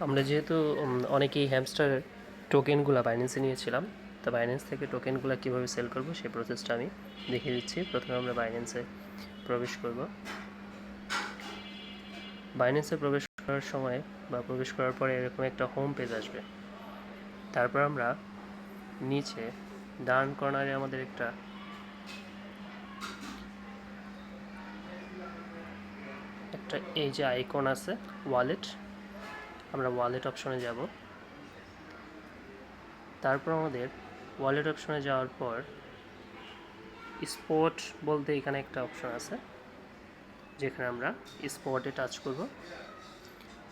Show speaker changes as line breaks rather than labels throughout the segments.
আমরা যেহেতু অনেকেই হ্যামস্টার টোকেনগুলো বাইন্যান্সে নিয়েছিলাম, তো বাইন্যান্স থেকে টোকেনগুলো কীভাবে সেল করব সেই প্রসেসটা আমি দেখিয়ে দিচ্ছি। প্রথমে আমরা বাইন্যান্সে প্রবেশ করব। বাইন্যান্সে প্রবেশ করার সময় বা প্রবেশ করার পরে এরকম একটা হোম পেজ আসবে। তারপর আমরা নিচে ডান কর্নারে আমাদের একটা এই যে আইকন আছে ওয়ালেট, আমরা ওয়ালেট অপশনে যাব। তারপর আমাদের ওয়ালেট অপশনে যাওয়ার পর স্পট বলতে এখানে একটা অপশন আছে, যেখানে আমরা স্পটে টাচ করব।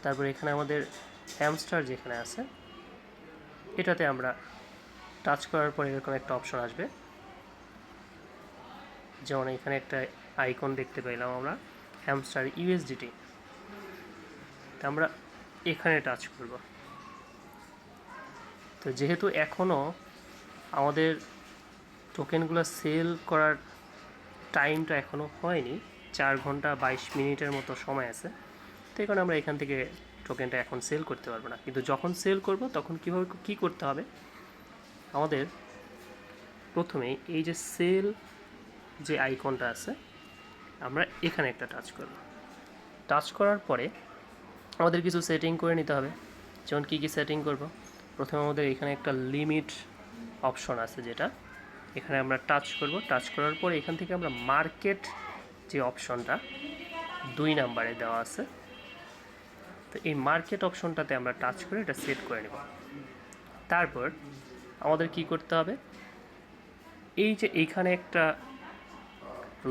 তারপর এখানে আমাদের হ্যামস্টার যেখানে আছে এটাতে আমরা টাচ করার পর এরকম একটা অপশন আসবে, যেমন এখানে একটা আইকন দেখতে পেলাম আমরা হ্যামস্টার ইউএসডিটি। আমরা এখানে টাচ করব। তো যেহেতু এখনও আমাদের টোকেনগুলো সেল করার টাইমটা এখনও হয়নি, 4 ঘন্টা 22 মিনিটের মতো সময় আছে, তো এই কারণে আমরা এখান থেকে টোকেনটা এখন সেল করতে পারবো না। কিন্তু যখন সেল করব তখন কীভাবে কী করতে হবে, আমাদের প্রথমে এই যে সেল যে আইকনটা আছে আমরা এখানে একটা টাচ করব। টাচ করার পরে আমাদের কিছু সেটিং করে নিতে হবে। যেমন কী কী সেটিং করব, প্রথমে আমাদের এখানে একটা লিমিট অপশন আছে, যেটা এখানে আমরা টাচ করব। টাচ করার পরে এখান থেকে আমরা মার্কেট যে অপশনটা 2 নাম্বারে দেওয়া আছে, তো এই মার্কেট অপশনটাতে আমরা টাচ করে এটা সেট করে নেব। তারপর আমাদের কি করতে হবে, এই যে এইখানে একটা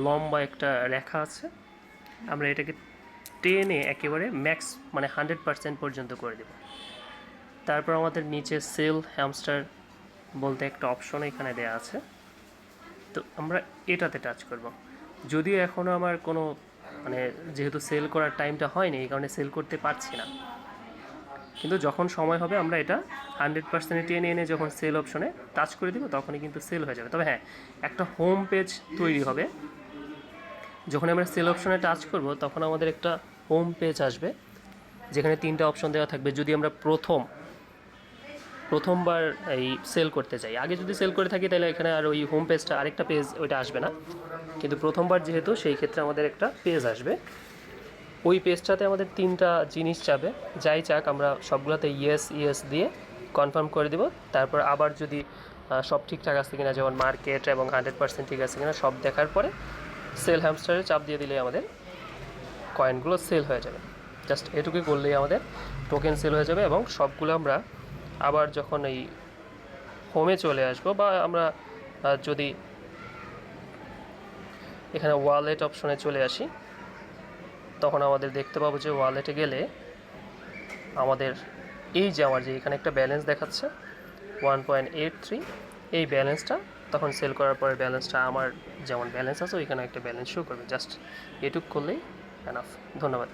লম্বা একটা রেখা আছে, আমরা এটাকে টেনে একেবারে ম্যাক্স মানে 100% পর্যন্ত করে দেব। তারপর আমাদের নিচে সেল হ্যামস্টার বলতে একটা অপশন এখানে দেওয়া আছে, তো আমরা এটাতে টাচ করব। যদিও এখনও আমার কোনো মানে যেহেতু সেল করার টাইমটা হয়নি, এই কারণে সেল করতে পারছি না, কিন্তু যখন সময় হবে আমরা এটা 100% টেনে এনে যখন সেল অপশনে টাচ করে দিব তখনই কিন্তু সেল হয়ে যাবে। তবে হ্যাঁ, একটা হোম পেজ তৈরি হবে। যখন আমরা সেল অপশনে টাচ করব তখন আমাদের একটা হোম পেজ আসবে, যেখানে 3টা অপশন দেওয়া থাকবে। যদি আমরা প্রথমবার এই সেল করতে চাই, আগে যদি সেল করে থাকি তাহলে এখানে আর ওই হোম পেজটা আরেকটা পেজ ওইটা আসবে না, কিন্তু প্রথমবার যেহেতু সেই ক্ষেত্রে আমাদের একটা পেজ আসবে। ওই পেজটাতে আমাদের 3টা জিনিস চাবে, যাই চাক আমরা সবগুলোতে ইয়েস ইয়েস দিয়ে কনফার্ম করে দেব। তারপর আবার যদি সব ঠিকঠাক আছে কিনা, যেমন মার্কেট এবং 100% ঠিক আছে কিনা সব দেখার পরে সেল হ্যামস্টারে চাপ দিয়ে দিলেই আমাদের কয়েনগুলো সেল হয়ে যাবে। জাস্ট এটুকুই করলেই আমাদের টোকেন সেল হয়ে যাবে, এবং সবগুলো আমরা আবার যখন এই হোমে চলে আসবো, বা আমরা যদি এখানে ওয়ালেট অপশনে চলে আসি, তখন আমাদের দেখতে পাবো যে ওয়ালেটে গেলে আমাদের এই যে আমার যে এখানে একটা ব্যালেন্স দেখাচ্ছে 1.83, এই ব্যালেন্সটা তখন সেল করার পরে ব্যালেন্সটা আমার যেমন ব্যালেন্স আছে ওইখানে একটা ব্যালেন্স শো করবে। জাস্ট এটুক করলেই এনাফ। ধন্যবাদ।